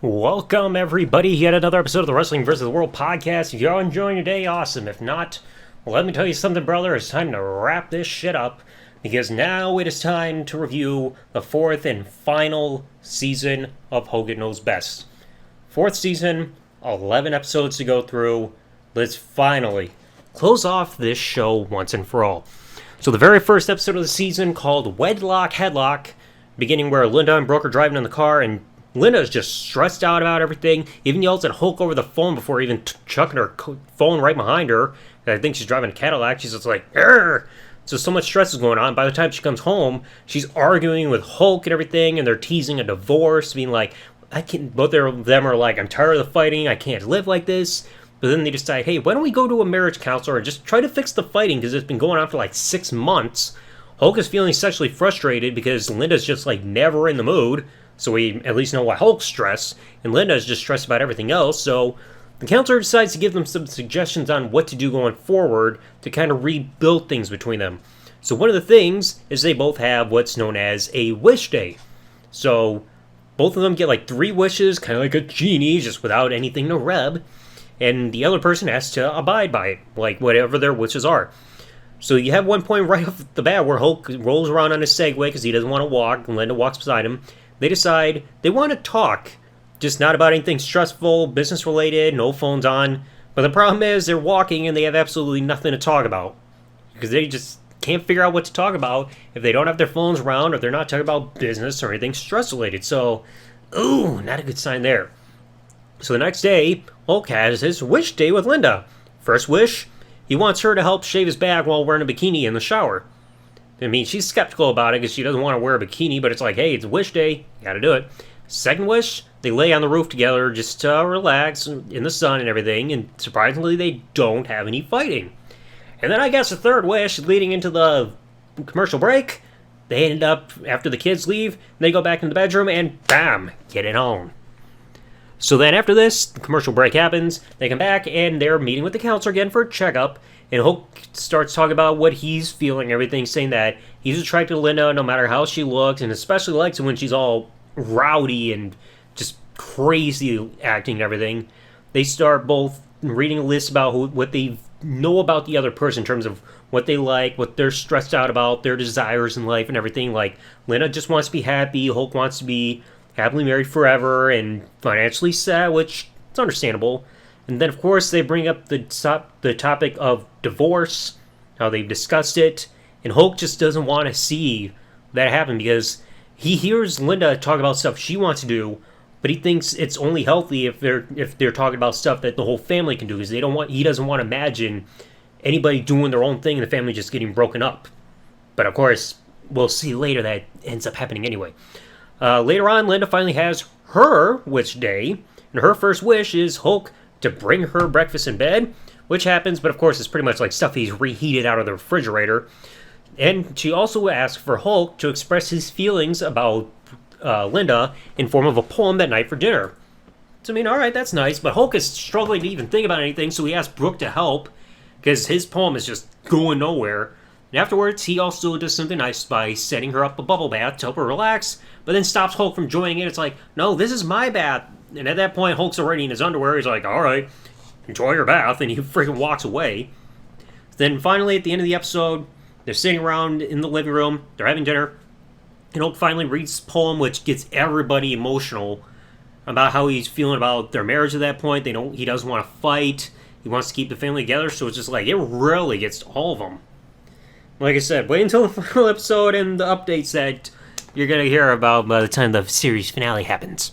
Welcome, everybody, yet another episode of the Wrestling vs. the World podcast. If you're enjoying your day, awesome. If not, well, let me tell you something, brother. It's time to wrap this shit up, because now it is time to review the fourth and final season of Hogan Knows Best. Fourth season, 11 episodes to go through. Let's finally close off this show once and for all. So the very first episode of the season, called Warlock Headlock, beginning where Linda and Brook are driving in the car, and Linda is just stressed out about everything, even yells at Hulk over the phone before even chucking her phone right behind her. I think she's driving a Cadillac. She's just like, "Arr!" So much stress is going on. By the time she comes home, she's arguing with Hulk and everything, and they're teasing a divorce, being like, both of them are like, "I'm tired of the fighting, I can't live like this." But then they decide, hey, why don't we go to a marriage counselor and just try to fix the fighting, because it's been going on for like 6 months. Hulk is feeling sexually frustrated because Linda's just like never in the mood. So we at least know why Hulk's stressed, and Linda's just stressed about everything else. So the counselor decides to give them some suggestions on what to do going forward to kind of rebuild things between them. So one of the things is they both have what's known as a wish day. So both of them get like 3 wishes, kind of like a genie, just without anything to rub. And the other person has to abide by it, like whatever their wishes are. So you have one point right off the bat where Hulk rolls around on his Segway because he doesn't want to walk, and Linda walks beside him. They decide they want to talk, just not about anything stressful, business related, no phones on. But the problem is they're walking and they have absolutely nothing to talk about, because they just can't figure out what to talk about if they don't have their phones around, or they're not talking about business or anything stress related. So, ooh, not a good sign there. So the next day, Hulk has his wish day with Linda. First wish, he wants her to help shave his back while wearing a bikini in the shower. I mean, she's skeptical about it because she doesn't want to wear a bikini, but it's like, hey, it's wish day, gotta do it. Second wish, they lay on the roof together just to relax in the sun and everything, and surprisingly, they don't have any fighting. And then I guess the third wish, leading into the commercial break, they end up, after the kids leave, they go back in the bedroom and bam, get it on. So then after this, the commercial break happens, they come back, and they're meeting with the counselor again for a checkup, and Hulk starts talking about what he's feeling and everything, saying that he's attracted to Linda no matter how she looks, and especially likes it when she's all rowdy and just crazy acting and everything. They start both reading a list about what they know about the other person in terms of what they like, what they're stressed out about, their desires in life and everything. Like, Linda just wants to be happy, Hulk wants to be happily married forever and financially set, which is understandable. And then, of course, they bring up the topic of divorce, how they've discussed it, and Hulk just doesn't want to see that happen because he hears Linda talk about stuff she wants to do, but he thinks it's only healthy if they're talking about stuff that the whole family can do, because he doesn't want to imagine anybody doing their own thing and the family just getting broken up. But of course, we'll see later that ends up happening anyway. Later on, Linda finally has her wish day, and her first wish is Hulk to bring her breakfast in bed, which happens, but of course it's pretty much like stuff he's reheated out of the refrigerator. And she also asks for Hulk to express his feelings about Linda in form of a poem that night for dinner. So I mean, alright, that's nice, but Hulk is struggling to even think about anything, so he asks Brook to help, because his poem is just going nowhere. And afterwards, he also does something nice by setting her up a bubble bath to help her relax, but then stops Hulk from joining it. It's like, no, this is my bath. And at that point, Hulk's already in his underwear. He's like, alright, enjoy your bath, and he freaking walks away. Then finally, at the end of the episode, they're sitting around in the living room, they're having dinner, and Hulk finally reads this poem, which gets everybody emotional about how he's feeling about their marriage at that point. He doesn't want to fight, he wants to keep the family together, so it's just like, it really gets to all of them. Like I said, wait until the final episode and the updates that you're going to hear about by the time the series finale happens.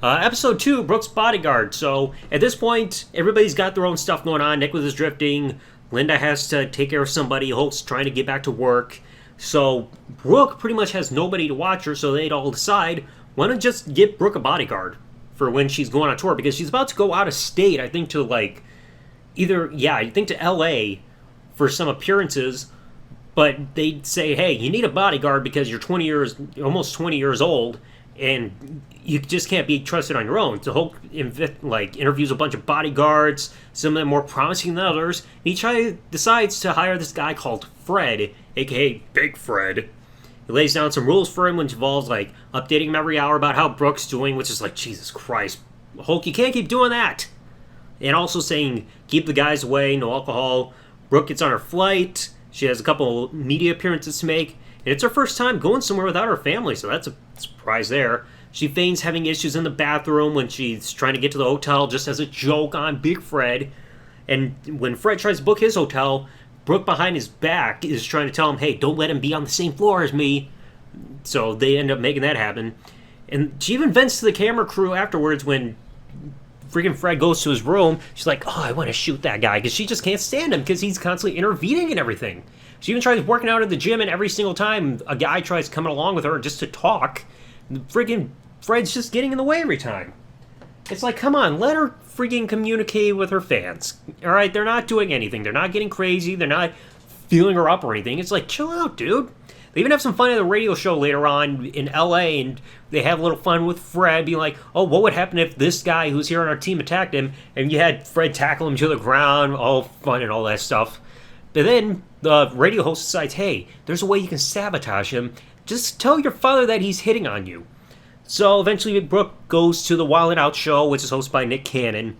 Episode 2, Brook's Bodyguard. So, at this point, everybody's got their own stuff going on. Nicholas is drifting. Linda has to take care of somebody. Hulk's trying to get back to work. So, Brook pretty much has nobody to watch her, so they'd all decide, why not just get Brook a bodyguard for when she's going on tour? Because she's about to go out of state, I think, to to LA for some appearances. But they'd say, hey, you need a bodyguard because you're almost 20 years old, and you just can't be trusted on your own. So Hulk interviews a bunch of bodyguards, some of them more promising than others. He decides to hire this guy called Fred, aka Big Fred, He lays down some rules for him, which involves, like, updating him every hour about how Brook's doing, which is like, Jesus Christ, Hulk, you can't keep doing that. And also saying, keep the guys away, no alcohol. Brook gets on her flight. She has a couple media appearances to make. And it's her first time going somewhere without her family, so that's a surprise there. She feigns having issues in the bathroom when she's trying to get to the hotel just as a joke on Big Fred. And when Fred tries to book his hotel, Brook behind his back is trying to tell him, hey, don't let him be on the same floor as me. So they end up making that happen. And she even vents to the camera crew afterwards when freaking Fred goes to his room. She's like, oh, I want to shoot that guy, because she just can't stand him because he's constantly intervening in everything. She even tries working out at the gym, and every single time a guy tries coming along with her just to talk, freaking Fred's just getting in the way every time. It's like, come on, let her freaking communicate with her fans. All right, they're not doing anything. They're not getting crazy. They're not feeling her up or anything. It's like, chill out, dude. They even have some fun at the radio show later on in L.A., and they have a little fun with Fred being like, oh, what would happen if this guy who's here on our team attacked him? And you had Fred tackle him to the ground, all fun and all that stuff. But then the radio host decides, hey, there's a way you can sabotage him. Just tell your father that he's hitting on you. So eventually Brook goes to the Wild 'N Out show, which is hosted by Nick Cannon.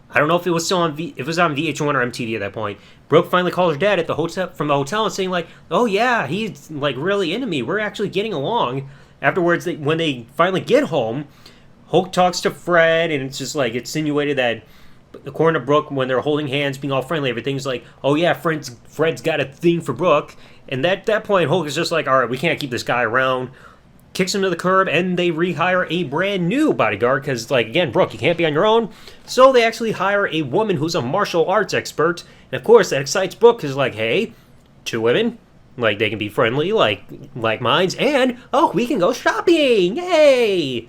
I don't know if it was still on if it was on VH1 or MTV at that point. Brook finally calls her dad at the hotel from the hotel and saying like, "Oh yeah, he's like really into me. We're actually getting along." Afterwards, when they finally get home, Hulk talks to Fred, and it's just like insinuated that, according to Brook, when they're holding hands, being all friendly, everything's like, "Oh yeah, Fred's got a thing for Brook." And at that point, Hulk is just like, "All right, we can't keep this guy around." Kicks him to the curb, and they rehire a brand new bodyguard because, like, again, Brook, you can't be on your own. So they actually hire a woman who's a martial arts expert, and of course that excites Brook because, like, hey, two women, like, they can be friendly, like minds, and oh, we can go shopping, yay!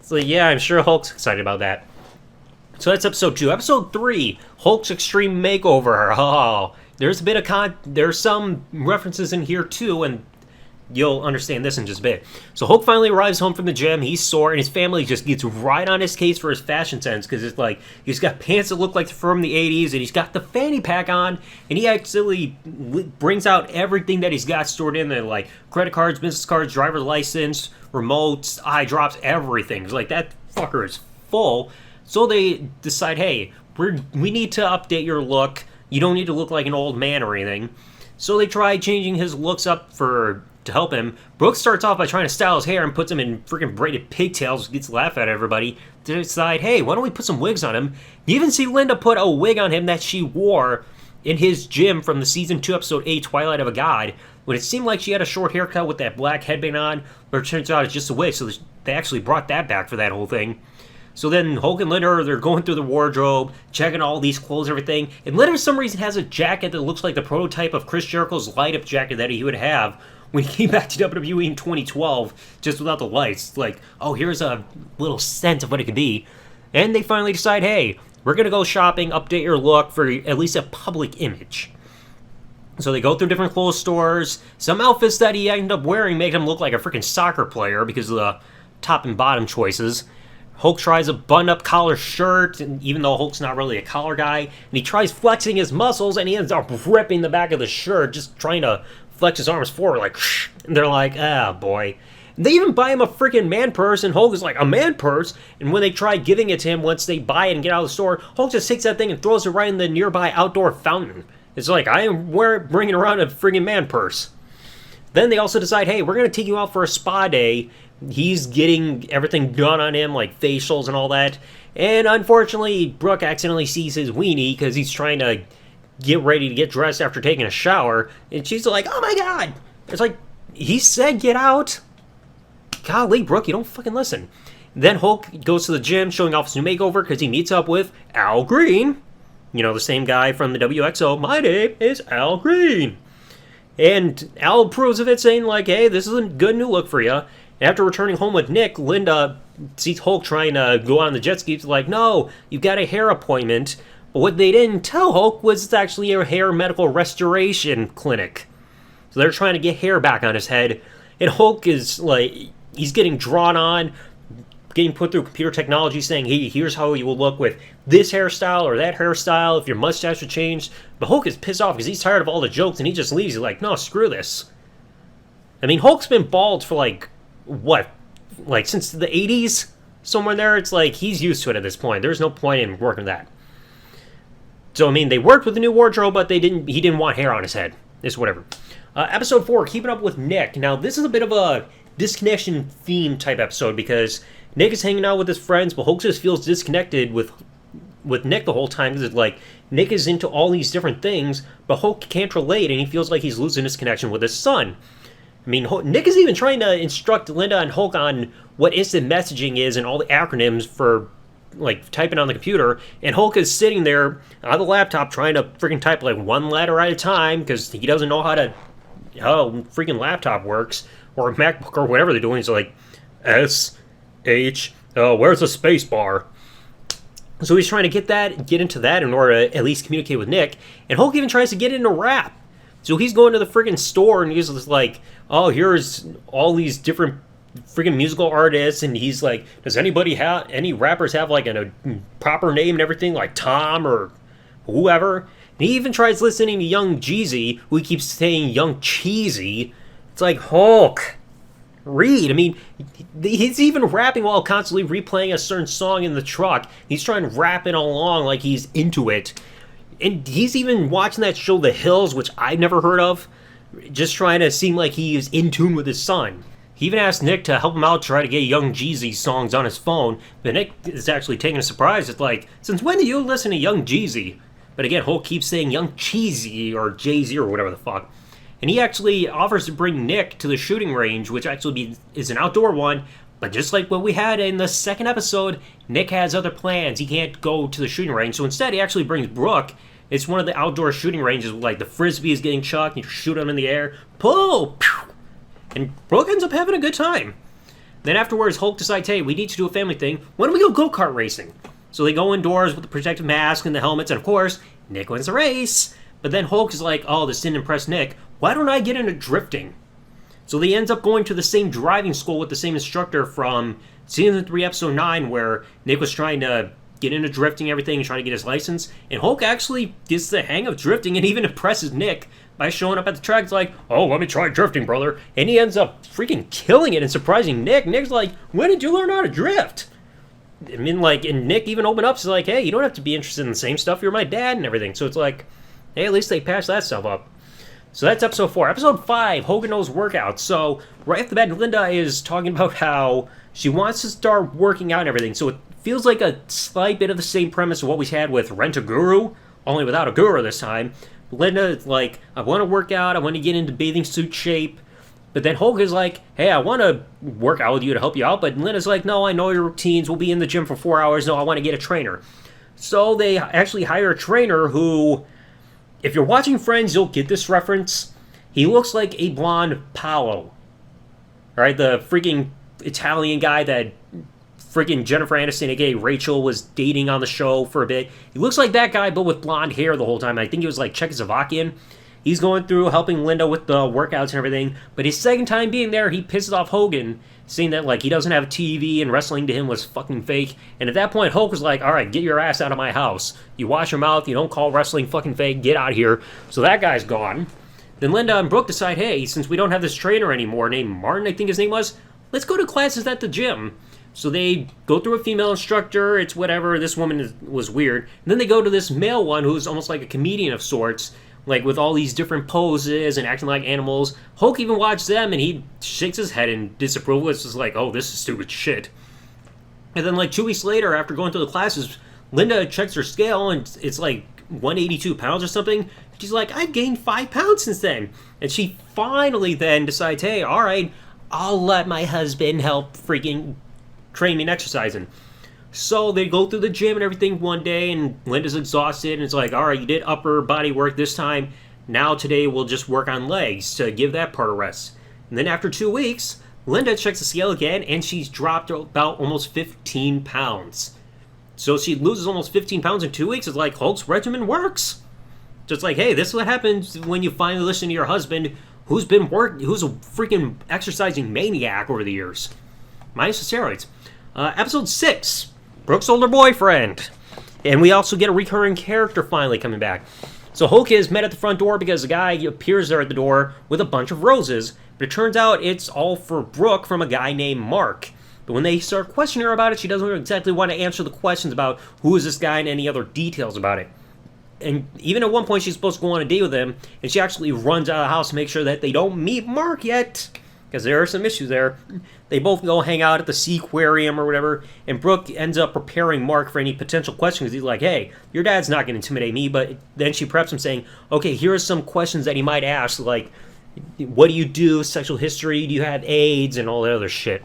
So yeah, I'm sure Hulk's excited about that. So that's episode 2. Episode 3, Hulk's Extreme Makeover. Oh, there's a bit of there's some references in here too, and you'll understand this in just a bit. So Hulk finally arrives home from the gym. He's sore, and his family just gets right on his case for his fashion sense, because it's like he's got pants that look like they're from the 80s, and he's got the fanny pack on, and he actually brings out everything that he's got stored in there, like credit cards, business cards, driver's license, remotes, eye drops, everything. It's like, that fucker is full. So they decide, hey, we need to update your look. You don't need to look like an old man or anything. So they try changing his looks up to help him. Brook starts off by trying to style his hair and puts him in freaking braided pigtails, gets laughed at everybody. To decide, hey, why don't we put some wigs on him? You even see Linda put a wig on him that she wore in his gym from the season 2 episode 8, Twilight of a God, when it seemed like she had a short haircut with that black headband on, but it turns out it's just a wig, so they actually brought that back for that whole thing. So then Hogan and Linda, they're going through the wardrobe, checking all these clothes and everything, and Linda for some reason has a jacket that looks like the prototype of Chris Jericho's light-up jacket that he would have when he came back to WWE in 2012, just without the lights. Like, oh, here's a little sense of what it could be. And they finally decide, hey, we're going to go shopping, update your look for at least a public image. So they go through different clothes stores. Some outfits that he ended up wearing make him look like a freaking soccer player because of the top and bottom choices. Hulk tries a button-up collar shirt, and even though Hulk's not really a collar guy, and he tries flexing his muscles, and he ends up ripping the back of the shirt, just trying to flex his arms forward, like, shh. And they're like, ah, boy. They even buy him a freaking man purse, and Hulk is like, a man purse? And when they try giving it to him, once they buy it and get out of the store, Hulk just takes that thing and throws it right in the nearby outdoor fountain. It's like, I am bringing around a freaking man purse. Then they also decide, hey, we're going to take you out for a spa day. He's getting everything done on him, like facials and all that. And unfortunately, Brook accidentally sees his weenie because he's trying to get ready to get dressed after taking a shower. And she's like, oh my god! It's like, he said get out. Golly, Brook, you don't fucking listen. Then Hulk goes to the gym, showing off his new makeover because he meets up with Al Green. You know, the same guy from the WXO. My name is Al Green. And Al approves of it, saying like, hey, this is a good new look for you. After returning home with Nick, Linda sees Hulk trying to go on the jet ski. She's like, no, you've got a hair appointment. But what they didn't tell Hulk was it's actually a hair medical restoration clinic. So they're trying to get hair back on his head. And Hulk is like, he's getting drawn on, getting put through computer technology, saying, hey, here's how you will look with this hairstyle or that hairstyle if your mustache would change. But Hulk is pissed off because he's tired of all the jokes and he just leaves. He's like, no, screw this. I mean, Hulk's been bald for like, what? Like since the 80s? Somewhere there, it's like he's used to it at this point. There's no point in working that. So, I mean, they worked with the new wardrobe, but he didn't want hair on his head. It's whatever. Episode 4, Keeping Up with Nick. Now, this is a bit of a disconnection theme type episode because Nick is hanging out with his friends, but Hulk just feels disconnected with Nick the whole time because it's like Nick is into all these different things, but Hulk can't relate, and he feels like he's losing his connection with his son. I mean, Nick is even trying to instruct Linda and Hulk on what instant messaging is and all the acronyms for, like, typing on the computer, and Hulk is sitting there on the laptop trying to freaking type, like, one letter at a time because he doesn't know how freaking laptop works, or a MacBook, or whatever they're doing. It's like, S-H, where's the space bar? So he's trying to get into that in order to at least communicate with Nick, and Hulk even tries to get into rap. So he's going to the friggin' store, and he's just like, oh, here's all these different friggin' musical artists, and he's like, does any rappers have like a proper name and everything, like Tom or whoever? And he even tries listening to Young Jeezy, who he keeps saying Young Cheesy. It's like, Hulk, read. I mean, he's even rapping while constantly replaying a certain song in the truck. He's trying to rap it along like he's into it. And he's even watching that show The Hills, which I've never heard of, just trying to seem like he is in tune with his son. He even asked Nick to help him out to try to get Young Jeezy songs on his phone, but Nick is actually taking a surprise. It's like, since when do you listen to Young Jeezy? But again, Hulk keeps saying Young Cheesy or Jay-Z or whatever the fuck. And he actually offers to bring Nick to the shooting range, which actually is an outdoor one, but just like what we had in the second episode, Nick has other plans. He can't go to the shooting range, so instead he actually brings Brook. It's one of the outdoor shooting ranges where, like, the frisbee is getting chucked, and you shoot him in the air. Pull! Pew! And Brook ends up having a good time. Then afterwards, Hulk decides, hey, we need to do a family thing. Why don't we go go-kart racing? So they go indoors with the protective mask and the helmets, and of course, Nick wins the race. But then Hulk is like, oh, this didn't impress Nick. Why don't I get into drifting? So they ends up going to the same driving school with the same instructor from Season 3, Episode 9, where Nick was trying to get into drifting and everything and trying to get his license. And Hulk actually gets the hang of drifting and even impresses Nick by showing up at the track. It's like, oh, let me try drifting, brother. And he ends up freaking killing it and surprising Nick. Nick's like, when did you learn how to drift? I mean, like, and Nick even opened up. He's like, hey, you don't have to be interested in the same stuff. You're my dad and everything. So it's like, hey, at least they patched that stuff up. So that's episode 4. Episode 5, Hogan knows workouts. So right off the bat, Linda is talking about how she wants to start working out and everything. So it feels like a slight bit of the same premise of what we had with Rent a Guru, only without a guru this time. Linda is like, I want to work out. I want to get into bathing suit shape. But then Hulk is like, hey, I want to work out with you to help you out. But Linda's like, no, I know your routines. We'll be in the gym for 4 hours. No, I want to get a trainer. So they actually hire a trainer who, if you're watching Friends, you'll get this reference. He looks like a blonde Paolo. All right, the freaking Italian guy that freaking Jennifer Aniston, aka Rachel, was dating on the show for a bit. He looks like that guy, but with blonde hair the whole time. I think he was like Czechoslovakian. He's going through helping Linda with the workouts and everything. But his second time being there, he pisses off Hogan, saying that like he doesn't have a TV and wrestling to him was fucking fake. And at that point, Hulk was like, all right, get your ass out of my house. You wash your mouth. You don't call wrestling fucking fake. Get out of here. So that guy's gone. Then Linda and Brook decide, hey, since we don't have this trainer anymore, named Martin, I think his name was, let's go to classes at the gym. So they go through a female instructor. It's whatever. This woman was weird. And then they go to this male one who's almost like a comedian of sorts, like with all these different poses and acting like animals. Hulk even watched them and he shakes his head in disapproval. It's just like, oh, this is stupid shit. And then like 2 weeks later, after going through the classes, Linda checks her scale and it's like 182 pounds or something. She's like, I've gained 5 pounds since then. And she finally then decides, hey, all right, I'll let my husband help freaking train me in exercising. So they go through the gym and everything one day, and Linda's exhausted, and it's like, all right, you did upper body work this time. Now today we'll just work on legs to give that part a rest. And then after 2 weeks, Linda checks the scale again, and she's dropped about almost 15 pounds. So she loses almost 15 pounds in 2 weeks. It's like, Hulk's regimen works. Just like, hey, this is what happens when you finally listen to your husband, who's a freaking exercising maniac over the years. Minus the steroids. Episode 6, Brook's older boyfriend. And we also get a recurring character finally coming back. So Hulk is met at the front door because a guy appears there at the door with a bunch of roses, but it turns out it's all for Brook from a guy named Mark. But when they start questioning her about it, she doesn't exactly want to answer the questions about who is this guy and any other details about it. And even at one point, she's supposed to go on a date with him, and she actually runs out of the house to make sure that they don't meet Mark yet, because there are some issues there. They both go hang out at the Seaquarium or whatever, and Brook ends up preparing Mark for any potential questions. He's like, hey, your dad's not going to intimidate me, but then she preps him saying, okay, here are some questions that he might ask, like, what do you do, sexual history, do you have AIDS, and all that other shit.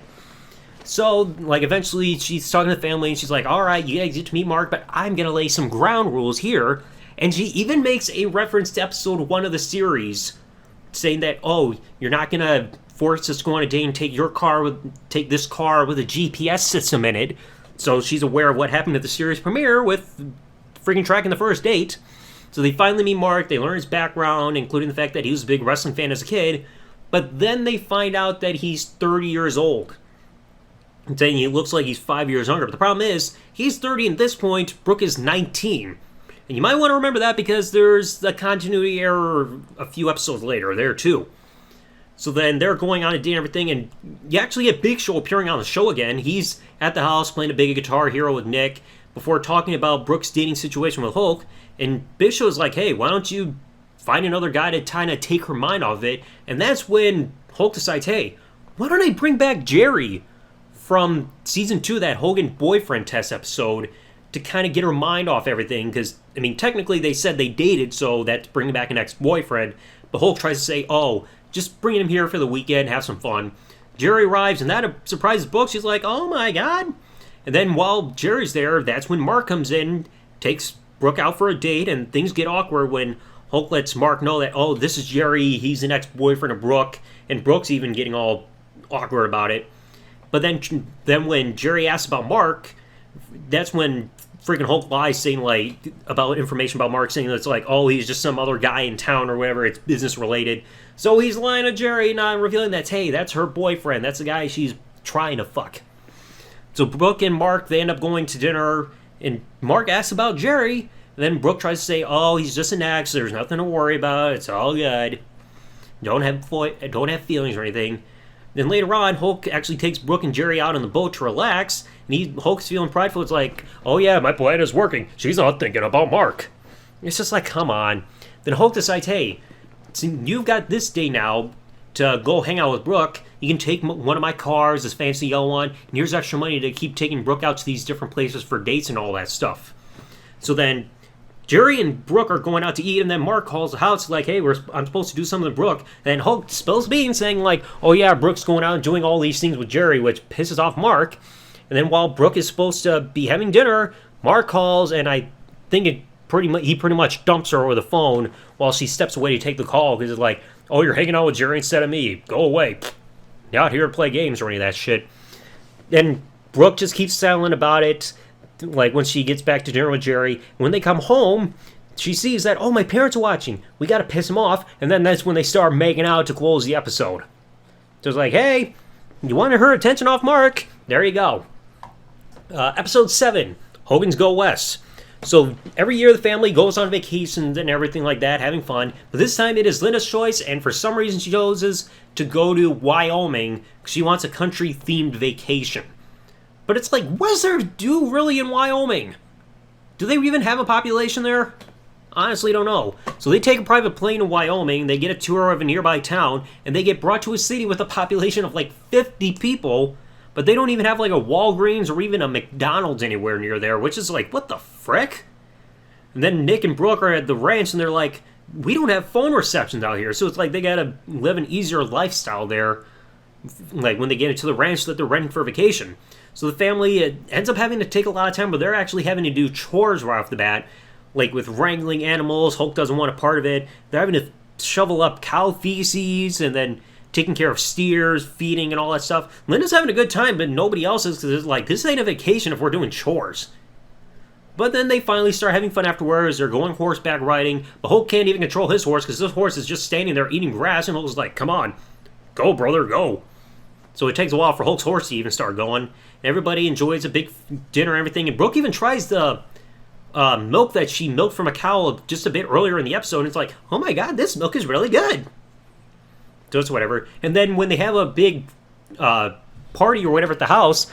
So, like, eventually she's talking to the family, and she's like, all right, you guys get to meet Mark, but I'm going to lay some ground rules here. And she even makes a reference to episode 1 of the series, saying that, oh, you're not going to force us to go on a date and take this car with a GPS system in it. So she's aware of what happened at the series premiere with freaking tracking the first date. So they finally meet Mark, they learn his background, including the fact that he was a big wrestling fan as a kid, but then they find out that he's 30 years old. And saying he looks like he's 5 years younger. But the problem is, he's 30 at this point, Brook is 19. And you might want to remember that because there's the continuity error a few episodes later there too. So then they're going on a date and everything, and you actually get Big Show appearing on the show again. He's at the house playing a big Guitar Hero with Nick before talking about Brook's dating situation with Hulk. And Big Show is like, hey, why don't you find another guy to kind of take her mind off it? And that's when Hulk decides, hey, why don't I bring back Jerry from season 2, that Hogan boyfriend test episode, to kind of get her mind off everything, because, I mean, technically they said they dated, so that's bringing back an ex-boyfriend, but Hulk tries to say, oh, just bring him here for the weekend, have some fun. Jerry arrives, and that surprises Brooke. She's like, oh my god. And then while Jerry's there, that's when Mark comes in, takes Brooke out for a date, and things get awkward when Hulk lets Mark know that, oh, this is Jerry, he's an ex-boyfriend of Brooke, and Brooke's even getting all awkward about it. But then when Jerry asks about Mark, that's when freaking Hulk lies, saying like about information about Mark, saying that it's like, oh, he's just some other guy in town or whatever, it's business related. So he's lying to Jerry, not revealing that, hey, that's her boyfriend, that's the guy she's trying to fuck. So Brooke and Mark, they end up going to dinner, and Mark asks about Jerry, and then Brooke tries to say, oh, he's just an ex, there's nothing to worry about, it's all good, don't have feelings or anything. Then later on, Hulk actually takes Brooke and Jerry out on the boat to relax, and Hulk's feeling prideful. It's like, oh yeah, my plan is working. She's not thinking about Mark. It's just like, come on. Then Hulk decides, hey, you've got this day now to go hang out with Brooke. You can take one of my cars, this fancy yellow one, and here's extra money to keep taking Brooke out to these different places for dates and all that stuff. So then Jerry and Brooke are going out to eat, and then Mark calls the house like, hey, I'm supposed to do something with Brooke. And then Hulk spills beans saying like, oh yeah, Brooke's going out and doing all these things with Jerry, which pisses off Mark. And then while Brooke is supposed to be having dinner, Mark calls, and I think he pretty much dumps her over the phone while she steps away to take the call, because it's like, oh, you're hanging out with Jerry instead of me. Go away. Not here to play games or any of that shit. And Brooke just keeps silent about it. Like when she gets back to dinner with Jerry, when they come home, she sees that, oh, my parents are watching. We got to piss them off. And then that's when they start making out to close the episode. So it's like, hey, you wanted her attention off Mark? There you go. Episode 7, Hogan's Go West. So every year the family goes on vacations and everything like that, having fun. But this time it is Linda's choice, and for some reason she chooses to go to Wyoming because she wants a country-themed vacation. But it's like, what does there do really in Wyoming? Do they even have a population there? Honestly, don't know. So they take a private plane to Wyoming, they get a tour of a nearby town, and they get brought to a city with a population of like 50 people, but they don't even have like a Walgreens or even a McDonald's anywhere near there, which is like, what the frick? And then Nick and Brooke are at the ranch, and they're like, we don't have phone receptions out here, so it's like they gotta live an easier lifestyle there, like when they get into the ranch that they're renting for vacation. So the family ends up having to take a lot of time, but they're actually having to do chores right off the bat, like with wrangling animals. Hulk doesn't want a part of it. They're having to shovel up cow feces and then taking care of steers, feeding, and all that stuff. Linda's having a good time, but nobody else is, because it's like, this ain't a vacation if we're doing chores. But then they finally start having fun afterwards. They're going horseback riding, but Hulk can't even control his horse because his horse is just standing there eating grass, and Hulk's like, come on, go, brother, go. So it takes a while for Hulk's horse to even start going. Everybody enjoys a big dinner and everything, and Brooke even tries the milk that she milked from a cow just a bit earlier in the episode. And it's like, oh my god, this milk is really good. So it's whatever. And then when they have a big party or whatever at the house,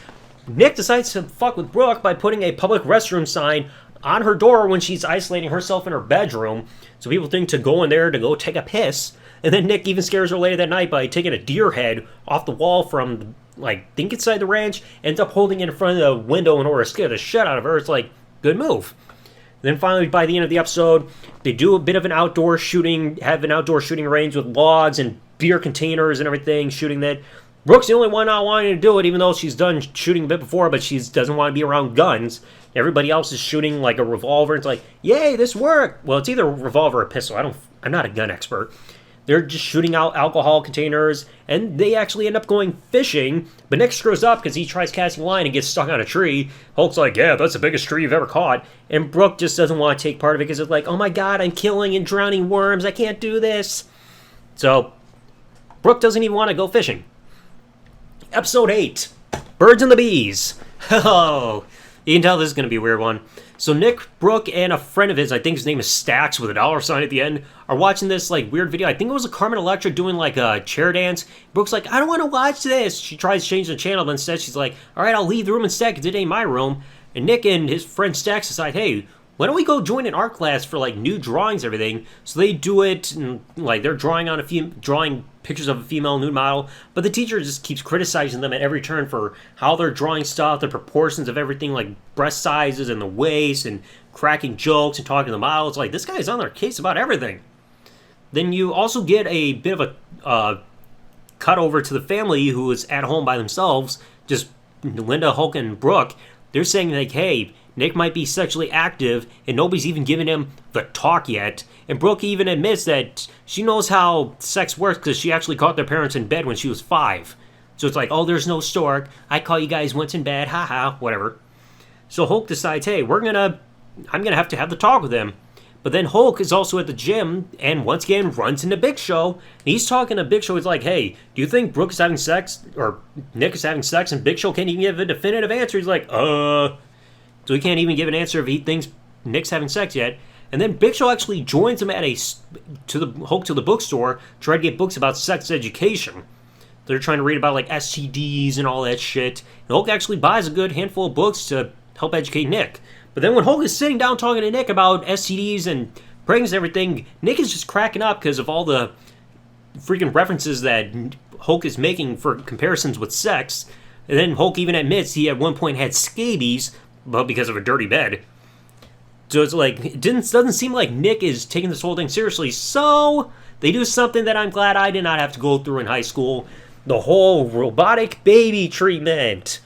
Nick decides to fuck with Brook by putting a public restroom sign on her door when she's isolating herself in her bedroom. So people think to go in there to go take a piss. And then Nick even scares her later that night by taking a deer head off the wall from, like, think inside the ranch, ends up holding it in front of the window in order to scare the shit out of her. It's like, good move. And then finally, by the end of the episode, they do a bit of an outdoor shooting, have an outdoor shooting range with logs and beer containers and everything, shooting that. Brooke's the only one not wanting to do it, even though she's done shooting a bit before, but she doesn't want to be around guns. Everybody else is shooting like a revolver. It's like, yay, this worked. Well, it's either a revolver or a pistol. I'm not a gun expert. They're just shooting out alcohol containers, and they actually end up going fishing. But Nick screws up because he tries casting a line and gets stuck on a tree. Hulk's like, yeah, that's the biggest tree you've ever caught. And Brook just doesn't want to take part of it because it's like, oh my god, I'm killing and drowning worms. I can't do this. So, Brook doesn't even want to go fishing. Episode 8, Birds and the Bees. Oh, you can tell this is going to be a weird one. So Nick, Brook, and a friend of his, I think his name is Stax with a dollar sign at the end, are watching this like weird video. I think it was a Carmen Electra doing like a chair dance. Brook's like, I don't want to watch this. She tries to change the channel, but instead she's like, all right, I'll leave the room instead because it ain't my room. And Nick and his friend Stax decide, hey, why don't we go join an art class for like new drawings and everything? So they do it, and like they're drawing on drawing pictures of a female nude model, but the teacher just keeps criticizing them at every turn for how they're drawing stuff, the proportions of everything, like breast sizes and the waist, and cracking jokes and talking to the model. It's like, this guy's on their case about everything. Then you also get a bit of a cut over to the family who is at home by themselves, just Linda, Hogan, and Brook. They're saying like, hey, Nick might be sexually active, and nobody's even given him the talk yet. And Brook even admits that she knows how sex works because she actually caught their parents in bed when she was 5. So it's like, oh, there's no stork. I caught you guys once in bed, haha, whatever. So Hulk decides, hey, I'm gonna have to have the talk with him. But then Hulk is also at the gym and once again runs into Big Show. And he's talking to Big Show. He's like, hey, do you think Brook is having sex, or Nick is having sex, and Big Show can't even give a definitive answer? He's like, So he can't even give an answer if he thinks Nick's having sex yet. And then Big Show actually joins him at Hulk to the bookstore to try to get books about sex education. They're trying to read about like STDs and all that shit. And Hulk actually buys a good handful of books to help educate Nick. But then when Hulk is sitting down talking to Nick about STDs and pregnancy and everything, Nick is just cracking up because of all the freaking references that Hulk is making for comparisons with sex. And then Hulk even admits he at one point had scabies, but because of a dirty bed. So it's like, it doesn't seem like Nick is taking this whole thing seriously. So they do something that I'm glad I did not have to go through in high school. The whole robotic baby treatment.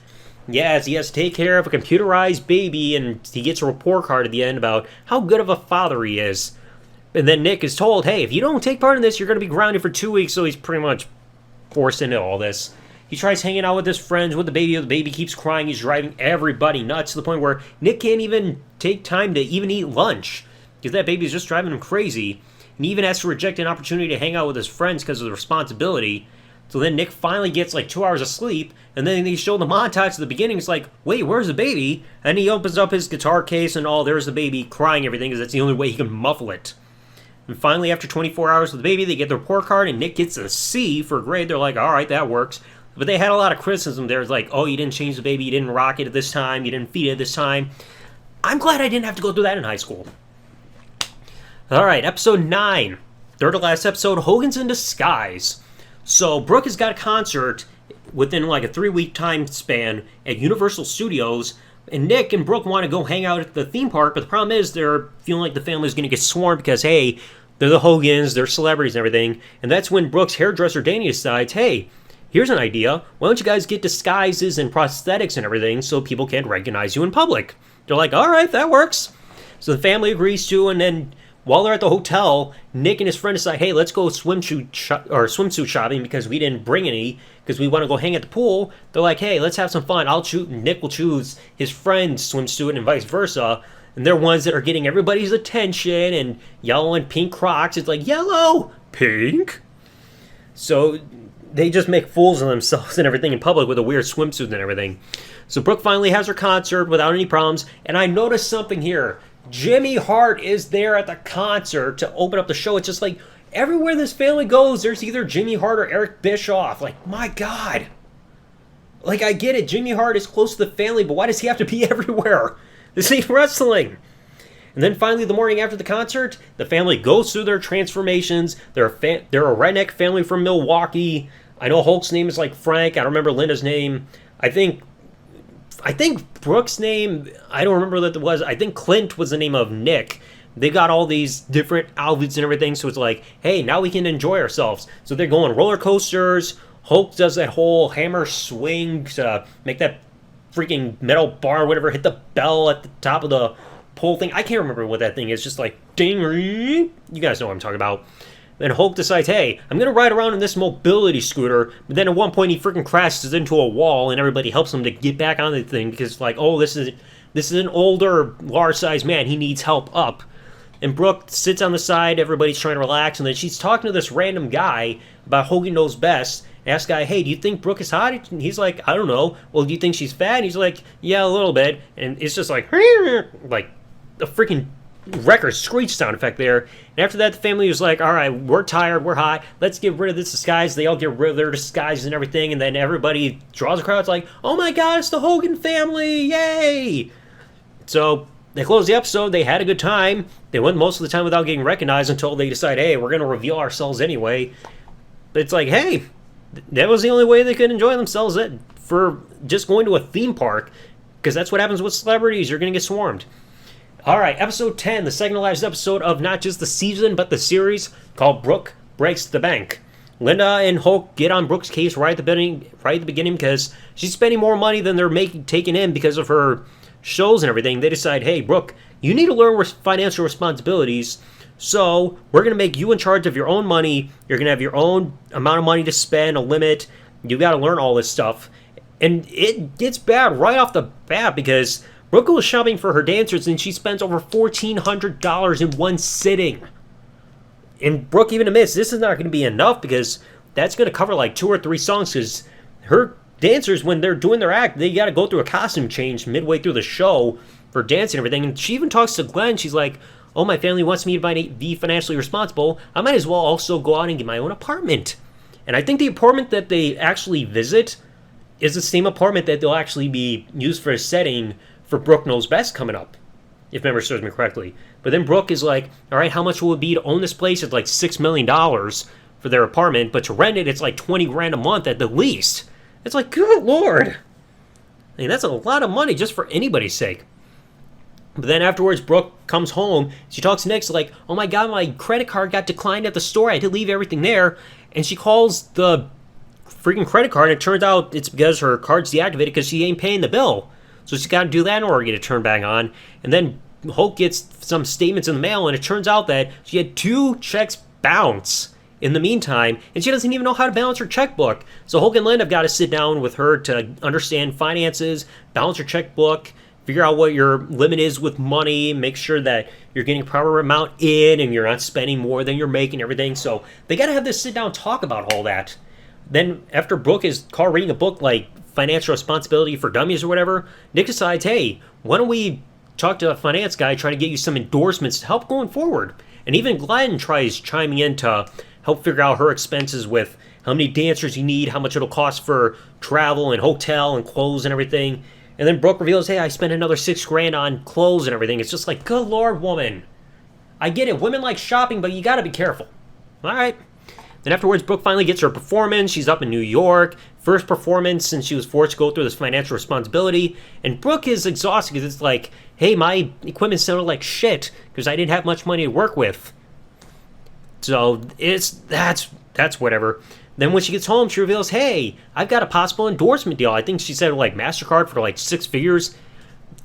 Yes, he has to take care of a computerized baby, and he gets a report card at the end about how good of a father he is. And then Nick is told, hey, if you don't take part in this, you're going to be grounded for 2 weeks. So he's pretty much forced into all this. He tries hanging out with his friends with the baby. The baby keeps crying. He's driving everybody nuts to the point where Nick can't even take time to even eat lunch because that baby is just driving him crazy. And he even has to reject an opportunity to hang out with his friends because of the responsibility. So then Nick finally gets like 2 hours of sleep, and then they show the montage at the beginning. It's like, wait, where's the baby? And he opens up his guitar case, and there's the baby crying everything because that's the only way he can muffle it. And finally, after 24 hours with the baby, they get the report card, and Nick gets a C for a grade. They're like, all right, that works. But they had a lot of criticism there. It's like, oh, you didn't change the baby, you didn't rock it at this time, you didn't feed it at this time. I'm glad I didn't have to go through that in high school. Alright, episode 9. Third to last episode, Hogan's in Disguise. So, Brook has got a concert within like a 3-week time span at Universal Studios, and Nick and Brook want to go hang out at the theme park, but the problem is they're feeling like the family's going to get swarmed because, hey, they're the Hogans, they're celebrities and everything, and that's when Brook's hairdresser Danny decides, hey, here's an idea. Why don't you guys get disguises and prosthetics and everything so people can't recognize you in public? They're like, all right, that works. So the family agrees to, and then while they're at the hotel, Nick and his friend decide, hey, let's go swimsuit shopping because we didn't bring any because we want to go hang at the pool. They're like, hey, let's have some fun. Nick will choose his friend's swimsuit and vice versa. And they're ones that are getting everybody's attention, and yellow and pink Crocs. It's like, yellow, pink. So they just make fools of themselves and everything in public with a weird swimsuit and everything. So Brook finally has her concert without any problems, and I noticed something here. Jimmy Hart is there at the concert to open up the show. It's just like everywhere this family goes, there's either Jimmy Hart or Eric Bischoff. Like, my God. Like, I get it. Jimmy Hart is close to the family, but why does he have to be everywhere? This ain't wrestling. And then finally, the morning after the concert, the family goes through their transformations. They're a redneck family from Milwaukee. I know Hulk's name is like Frank. I don't remember Linda's name. I think Brook's name, I don't remember what it was. I think Clint was the name of Nick. They got all these different outfits and everything, so it's like, hey, now we can enjoy ourselves. So they're going roller coasters. Hulk does that whole hammer swing to make that freaking metal bar or whatever hit the bell at the top of the pole thing. I can't remember what that thing is. Just like, ding, you guys know what I'm talking about. Then Hulk decides, hey, I'm going to ride around in this mobility scooter. But then at one point he freaking crashes into a wall and everybody helps him to get back on the thing because like, oh, this is an older, large-sized man. He needs help up. And Brook sits on the side. Everybody's trying to relax. And then she's talking to this random guy about Hogan Knows Best. Ask guy, hey, do you think Brook is hot? And he's like, I don't know. Well, do you think she's fat? And he's like, yeah, a little bit. And it's just like a freaking record screech sound effect there. And after that, the family was like, all right, we're tired, we're hot. Let's get rid of this disguise. They all get rid of their disguises and everything. And then everybody draws a crowd. It's like, oh my God, it's the Hogan family. Yay. So they closed the episode. They had a good time. They went most of the time without getting recognized until they decide, hey, we're going to reveal ourselves anyway. But it's like, hey, that was the only way they could enjoy themselves for just going to a theme park, because that's what happens with celebrities. You're going to get swarmed. All right, episode 10, the second to last episode of not just the season, but the series, called Brook Breaks the Bank. Linda and Hulk get on Brook's case right at the beginning because she's spending more money than they're taking in because of her shows and everything. They decide, hey, Brook, you need to learn financial responsibilities. So we're going to make you in charge of your own money. You're going to have your own amount of money to spend, a limit. You got to learn all this stuff. And it gets bad right off the bat because Brooke goes shopping for her dancers and she spends over $1,400 in one sitting. And Brooke even admits this is not going to be enough because that's going to cover like 2 or 3 songs because her dancers, when they're doing their act, they got to go through a costume change midway through the show for dancing and everything. And she even talks to Glenn. She's like, oh, my family wants me to be financially responsible. I might as well also go out and get my own apartment. And I think the apartment that they actually visit is the same apartment that they'll actually be used for a setting for Brook Knows Best coming up, if memory serves me correctly. But then Brook is like, all right, how much will it be to own this place? It's like $6 million for their apartment, but to rent it, it's like 20 grand a month at the least. It's like, good Lord. I mean, that's a lot of money just for anybody's sake. But then afterwards, Brooke comes home. She talks to Nick, like, oh my God, my credit card got declined at the store. I had to leave everything there. And she calls the freaking credit card, and it turns out it's because her card's deactivated because she ain't paying the bill. So she's got to do that in order to get it turned back on. And then Hulk gets some statements in the mail, and it turns out that she had 2 checks bounce in the meantime, and she doesn't even know how to balance her checkbook. So Hulk and Lynn have got to sit down with her to understand finances, balance her checkbook, figure out what your limit is with money, make sure that you're getting a proper amount in and you're not spending more than you're making, everything. So they got to have this sit-down talk about all that. Then after Brooke is caught reading a book like Financial Responsibility for Dummies or whatever, Nick decides, hey, why don't we talk to a finance guy, try to get you some endorsements to help going forward. And even Glenn tries chiming in to help figure out her expenses with how many dancers you need, how much it'll cost for travel and hotel and clothes and everything. And then Brooke reveals, hey, I spent another $6 grand on clothes and everything. It's just like, good Lord, woman. I get it. Women like shopping, but you got to be careful. All right. Then afterwards, Brooke finally gets her performance. She's up in New York. First performance since she was forced to go through this financial responsibility. And Brooke is exhausted because it's like, hey, my equipment sounded like shit because I didn't have much money to work with. So that's whatever. Then when she gets home, she reveals, hey, I've got a possible endorsement deal. I think she said like MasterCard for like 6 figures.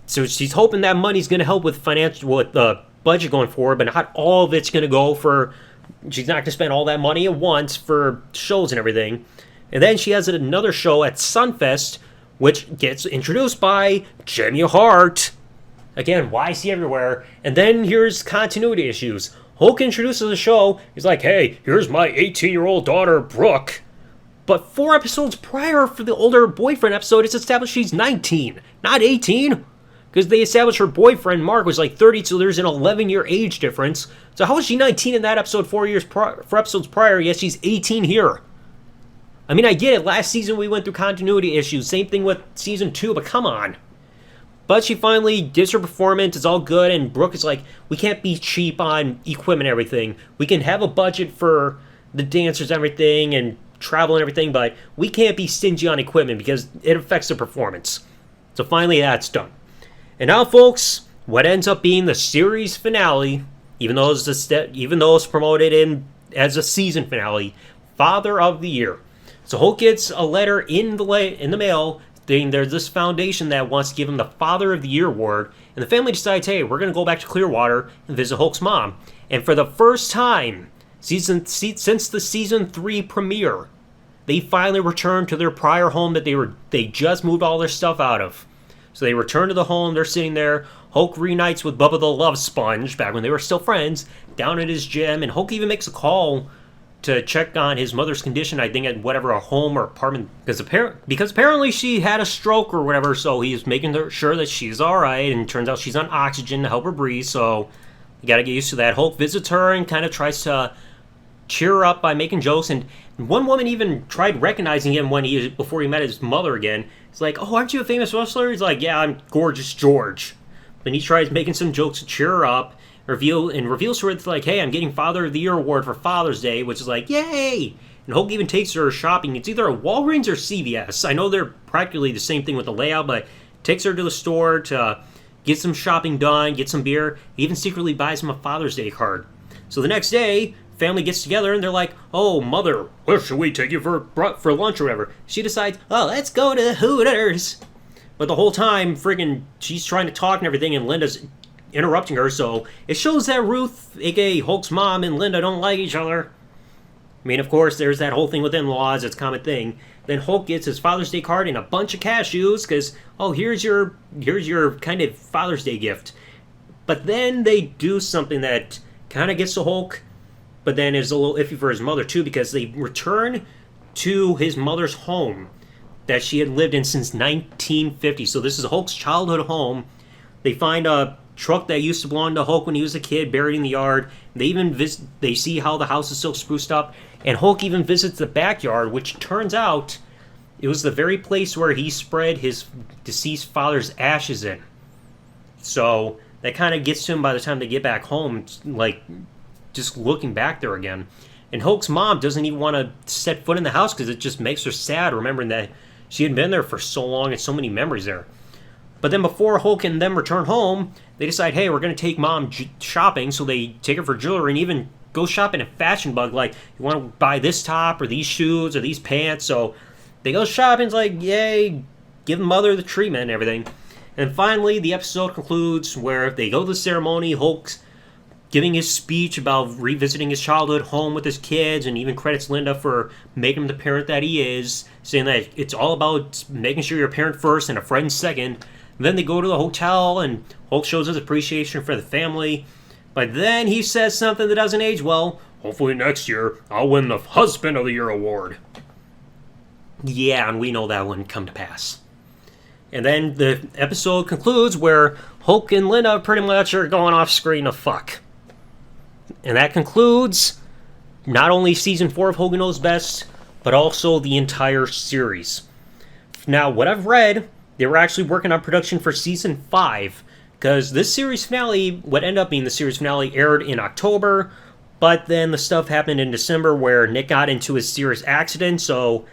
So she's hoping that money's going to help with the budget going forward, but not all of it's going to go for, she's not going to spend all that money at once for shows and everything. And then she has another show at Sunfest, which gets introduced by Jimmy Hart. Again, why is he everywhere? And then here's continuity issues. Hulk introduces the show. He's like, hey, here's my 18-year-old daughter, Brooke. But 4 episodes prior for the older boyfriend episode, it's established she's 19, not 18. Because they established her boyfriend, Mark, was like 30, so there's an 11-year age difference. So how was she 19 in that episode 4 episodes prior, yet she's 18 here? I mean, I get it. Last season we went through continuity issues. Same thing with season 2, but come on. But she finally gives her performance. It's all good. And Brook is like, we can't be cheap on equipment and everything. We can have a budget for the dancers and everything and travel and everything, but we can't be stingy on equipment because it affects the performance. So finally that's done. And now, folks, what ends up being the series finale, even though it's promoted as a season finale, Father of the Year. So Hulk gets a letter in the mail saying there's this foundation that wants to give him the Father of the Year award, and the family decides, hey, we're going to go back to Clearwater and visit Hulk's mom. And for the first time since the season 3 premiere, they finally return to their prior home that they just moved all their stuff out of. So they return to the home, they're sitting there. Hulk reunites with Bubba the Love Sponge, back when they were still friends, down at his gym, and Hulk even makes a call to check on his mother's condition, I think at whatever, a home or apartment, because apparently she had a stroke or whatever, so he's making sure that she's alright, and it turns out she's on oxygen to help her breathe, so you gotta get used to that. Hulk visits her and kind of tries to cheer her up by making jokes, and one woman even tried recognizing him before he met his mother again. He's like, oh, aren't you a famous wrestler? He's like, yeah, I'm Gorgeous George. Then he tries making some jokes to cheer her up, reveals to her, it's like, hey, I'm getting Father of the Year award for Father's Day, which is like, yay! And Hulk even takes her shopping. It's either a Walgreens or CVS. I know they're practically the same thing with the layout, but takes her to the store to get some shopping done, get some beer. He even secretly buys him a Father's Day card. So the next day, family gets together and they're like, oh, Mother, where should we take you for lunch or whatever? She decides, oh, let's go to Hooters. But the whole time, friggin', she's trying to talk and everything, and Linda's interrupting her, so it shows that Ruth, aka Hulk's mom, and Linda don't like each other. I mean, of course, there's that whole thing with in-laws, it's a common thing. Then Hulk gets his Father's Day card and a bunch of cashews, because, oh, here's your kind of Father's Day gift. But then they do something that kind of gets to Hulk, but then is a little iffy for his mother, too, because they return to his mother's home that she had lived in since 1950. So this is Hulk's childhood home. They find a truck that used to belong to Hulk when he was a kid, buried in the yard. They even they see how the house is still spruced up, and Hulk even visits the backyard, which turns out it was the very place where he spread his deceased father's ashes in. So that kind of gets to him by the time they get back home, like just looking back there again. And Hulk's mom doesn't even want to set foot in the house because it just makes her sad, remembering that she had been there for so long and so many memories there. But then before Hulk and them return home, they decide, hey, we're going to take Mom shopping, so they take her for jewelry and even go shopping at Fashion Bug, like, you want to buy this top or these shoes or these pants, so they go shopping, it's like, yay, give Mother the treatment and everything. And finally, the episode concludes where they go to the ceremony, Hulk's giving his speech about revisiting his childhood home with his kids, and even credits Linda for making him the parent that he is, saying that it's all about making sure you're a parent first and a friend second. Then they go to the hotel, and Hulk shows his appreciation for the family. But then he says something that doesn't age well. Hopefully next year, I'll win the Husband of the Year award. Yeah, and we know that wouldn't come to pass. And then the episode concludes where Hulk and Linda pretty much are going off screen to fuck. And that concludes not only Season 4 of Hogan Knows Best, but also the entire series. Now, what I've read, they were actually working on production for Season 5, because this series finale, what ended up being the series finale, aired in October, but then the stuff happened in December where Nick got into his serious accident, so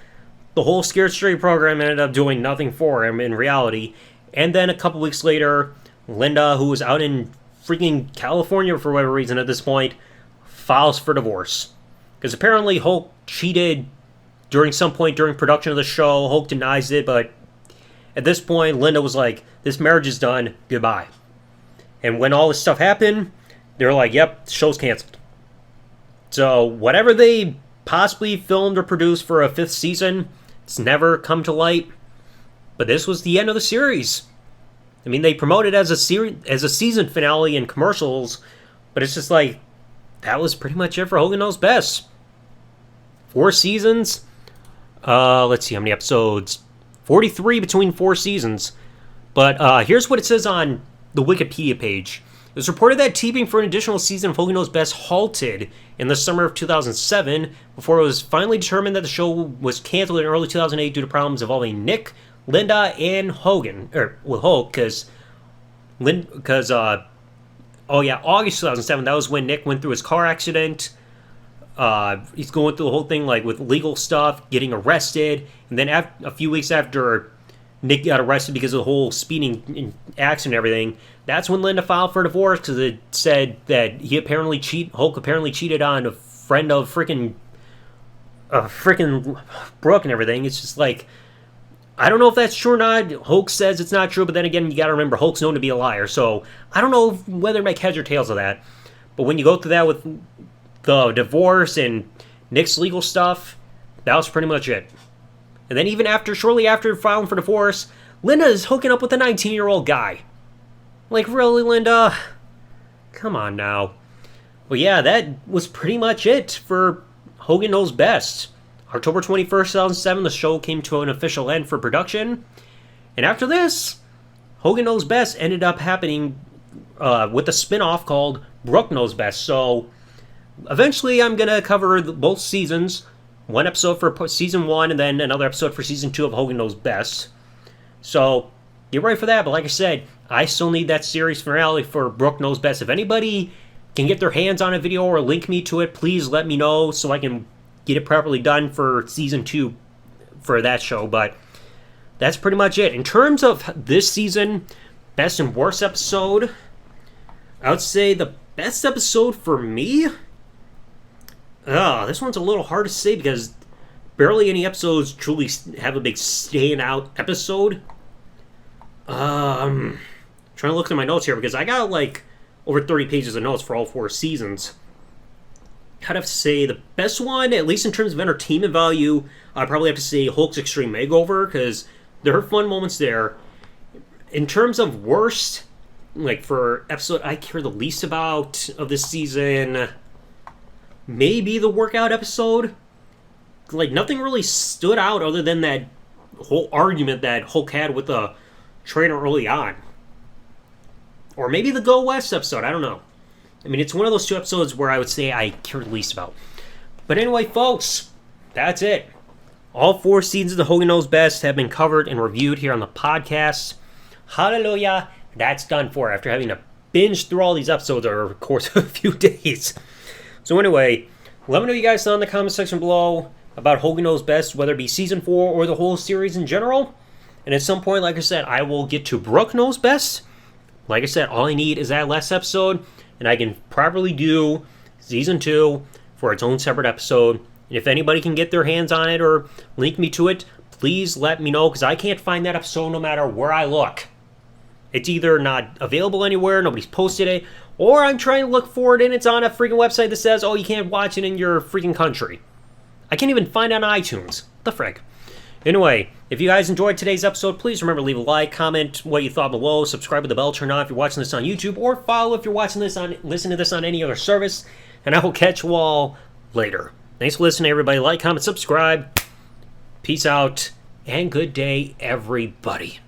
the whole Scared Straight program ended up doing nothing for him in reality. And then a couple weeks later, Linda, who was out in freaking California for whatever reason at this point, files for divorce. Because apparently Hulk cheated during some point during production of the show. Hulk denies it, but at this point, Linda was like, this marriage is done, goodbye. And when all this stuff happened, they were like, yep, the show's canceled. So whatever they possibly filmed or produced for a 5th season, it's never come to light. But this was the end of the series. I mean, they promoted it as a season finale in commercials, but it's just like, that was pretty much it for Hogan Knows Best. 4 seasons. Let's see how many episodes. 43 between 4 seasons. But here's what it says on the Wikipedia page. It was reported that taping for an additional season of Hogan Knows Best halted in the summer of 2007 before it was finally determined that the show was canceled in early 2008 due to problems involving Nick, Linda, and Hogan. Hulk, because August 2007, that was when Nick went through his car accident. He's going through the whole thing like with legal stuff, getting arrested, and then a few weeks after Nick got arrested because of the whole speeding accident and everything, that's when Linda filed for divorce because it said that Hulk apparently cheated on a friend of freaking Brook and everything. It's just like, I don't know if that's true or not. Hulk says it's not true, but then again, you gotta remember, Hulk's known to be a liar, so I don't know whether to make heads or tails of that. But when you go through that with the divorce and Nick's legal stuff, that was pretty much it. And then even shortly after filing for divorce, Linda is hooking up with a 19-year-old guy. Like, really, Linda? Come on now. Well, yeah, that was pretty much it for Hogan Knows Best. October 21st, 2007, the show came to an official end for production. And after this, Hogan Knows Best ended up happening with a spin-off called Brook Knows Best. So, eventually I'm going to cover both seasons. One episode for season 1 and then another episode for season 2 of Hogan Knows Best. So, get ready for that. But like I said, I still need that series finale for Brook Knows Best. If anybody can get their hands on a video or link me to it, please let me know so I can get it properly done for season 2 for that show. But that's pretty much it. In terms of this season, best and worst episode, I would say the best episode for me, this one's a little hard to say because barely any episodes truly have a big standout episode. Trying to look through my notes here because I got like over 30 pages of notes for all 4 seasons. I'd have to say the best one, at least in terms of entertainment value, I'd probably have to say Hulk's Extreme Makeover because there are fun moments there. In terms of worst, like for episode I care the least about of this season, maybe the workout episode. Like, nothing really stood out other than that whole argument that Hulk had with the trainer early on. Or maybe the Go West episode, I don't know. I mean, it's one of those 2 episodes where I would say I care the least about. But anyway, folks, that's it. All 4 seasons of the Hogan Knows Best have been covered and reviewed here on the podcast. Hallelujah, that's done for after having to binge through all these episodes over the course of a few days. So anyway, let me know what you guys thought in the comment section below about Hogan Knows Best, whether it be Season 4 or the whole series in general. And at some point, like I said, I will get to Brook Knows Best. Like I said, all I need is that last episode, and I can properly do Season 2 for its own separate episode. And if anybody can get their hands on it or link me to it, please let me know, because I can't find that episode no matter where I look. It's either not available anywhere, nobody's posted it, or I'm trying to look for it and it's on a freaking website that says, oh, you can't watch it in your freaking country. I can't even find it on iTunes. The frick. Anyway, if you guys enjoyed today's episode, please remember to leave a like, comment what you thought below, subscribe with the bell turned on if you're watching this on YouTube, or follow if you're listening to this on any other service, and I will catch you all later. Thanks for listening, everybody. Like, comment, subscribe. Peace out, and good day, everybody.